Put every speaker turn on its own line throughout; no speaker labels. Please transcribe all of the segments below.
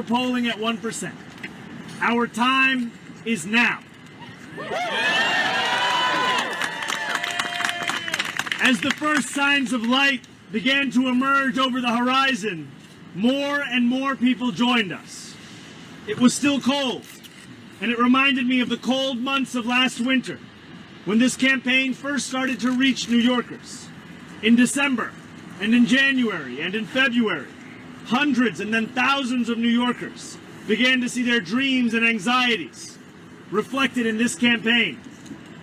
are polling at 1%. Our time is now. As the first signs of light began to emerge over the horizon, more and more people joined us. It was still cold, and it reminded me of the cold months of last winter, when this campaign first started to reach New Yorkers. In December, and in January, and in February, hundreds and then thousands of New Yorkers began to see their dreams and anxieties reflected in this campaign,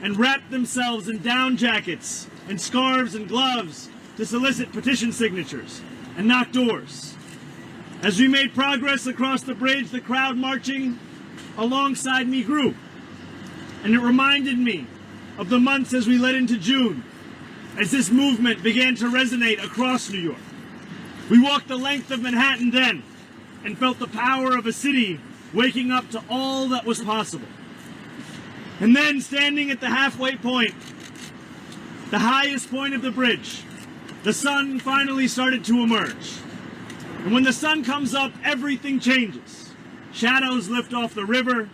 and wrapped themselves in down jackets and scarves and gloves to solicit petition signatures and knock doors. As we made progress across the bridge, the crowd marching alongside me grew, and it reminded me of the months as we led into June, as this movement began to resonate across New York. We walked the length of Manhattan then and felt the power of a city waking up to all that was possible. And then, standing at the halfway point, the highest point of the bridge, the sun finally started to emerge. And when the sun comes up, everything changes. Shadows lift off the river,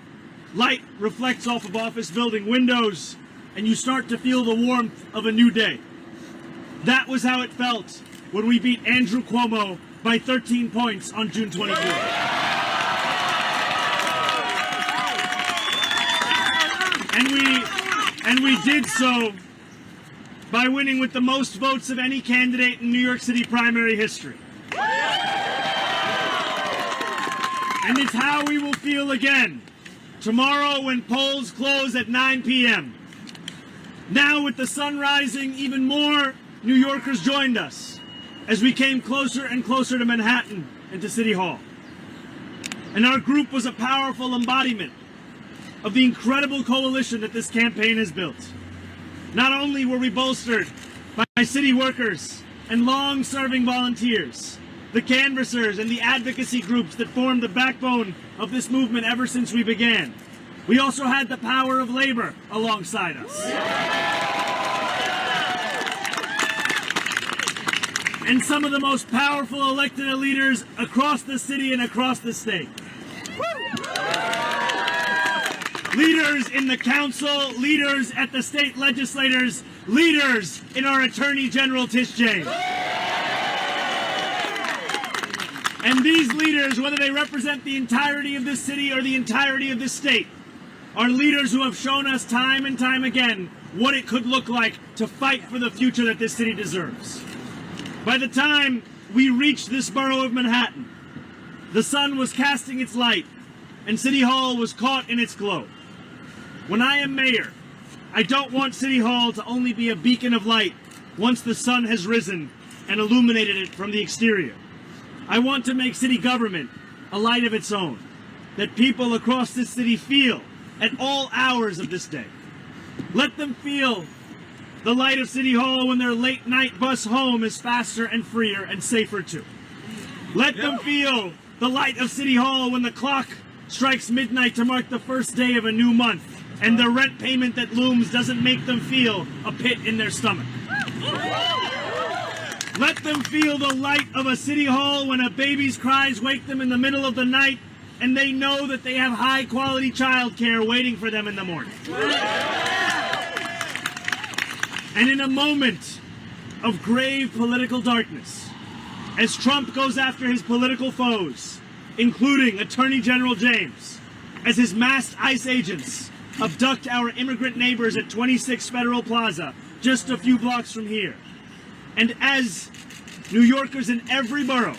light reflects off of office building windows, and you start to feel the warmth of a new day. That was how it felt when we beat Andrew Cuomo by 13 points on June 24th. And we did so by winning with the most votes of any candidate in New York City primary history. And it's how we will feel again tomorrow when polls close at 9 p.m. Now, with the sun rising, even more New Yorkers joined us as we came closer and closer to Manhattan and to City Hall. And our group was a powerful embodiment of the incredible coalition that this campaign has built. Not only were we bolstered by city workers and long-serving volunteers, the canvassers and the advocacy groups that formed the backbone of this movement ever since we began, we also had the power of labor alongside us. And some of the most powerful elected leaders across the city and across the state. Leaders in the council, leaders at the state legislators, leaders in our Attorney General Tish James. And these leaders, whether they represent the entirety of this city or the entirety of this state, are leaders who have shown us time and time again what it could look like to fight for the future that this city deserves. By the time we reached this borough of Manhattan, the sun was casting its light and City Hall was caught in its glow. When I am mayor, I don't want City Hall to only be a beacon of light once the sun has risen and illuminated it from the exterior. I want to make city government a light of its own, that people across this city feel at all hours of this day. Let them feel the light of City Hall when their late night bus home is faster and freer and safer too. Let them feel the light of City Hall when the clock strikes midnight to mark the first day of a new month and the rent payment that looms doesn't make them feel a pit in their stomach. Let them feel the light of a City Hall when a baby's cries wake them in the middle of the night and they know that they have high-quality childcare waiting for them in the morning. And in a moment of grave political darkness, as Trump goes after his political foes, including Attorney General James, as his masked ICE agents abduct our immigrant neighbors at 26 Federal Plaza, just a few blocks from here, and as New Yorkers in every borough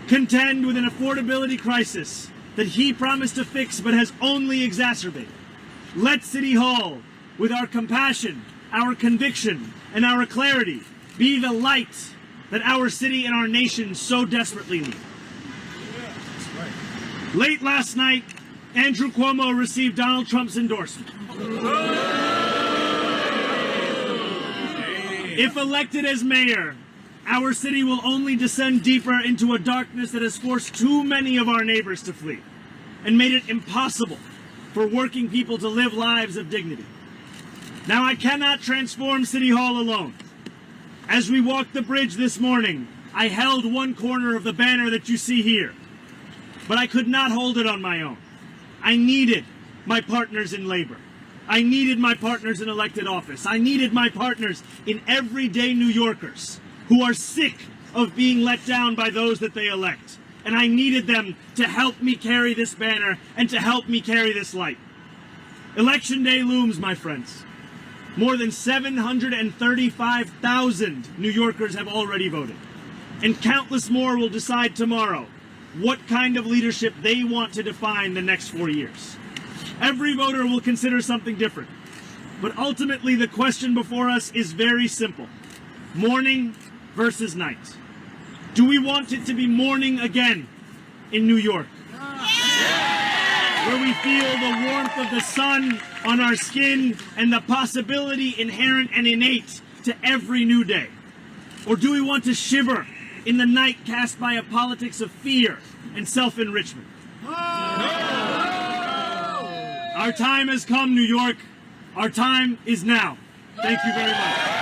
contend with an affordability crisis that he promised to fix but has only exacerbated, let City Hall, with our compassion, our conviction, and our clarity, be the light that our city and our nation so desperately need. Late last night, Andrew Cuomo received Donald Trump's endorsement. If elected as mayor, our city will only descend deeper into a darkness that has forced too many of our neighbors to flee and made it impossible for working people to live lives of dignity. Now, I cannot transform City Hall alone. As we walked the bridge this morning, I held one corner of the banner that you see here. But I could not hold it on my own. I needed my partners in labor. I needed my partners in elected office. I needed my partners in everyday New Yorkers who are sick of being let down by those that they elect. And I needed them to help me carry this banner and to help me carry this light. Election day looms, my friends. More than 735,000 New Yorkers have already voted. And countless more will decide tomorrow what kind of leadership they want to define the next 4 years. Every voter will consider something different. But ultimately, the question before us is very simple. Morning versus night. Do we want it to be morning again in New York? Where we feel the warmth of the sun on our skin and the possibility inherent and innate to every new day? Or do we want to shiver in the night cast by a politics of fear and self-enrichment? Our time has come, New York. Our time is now. Thank you very much.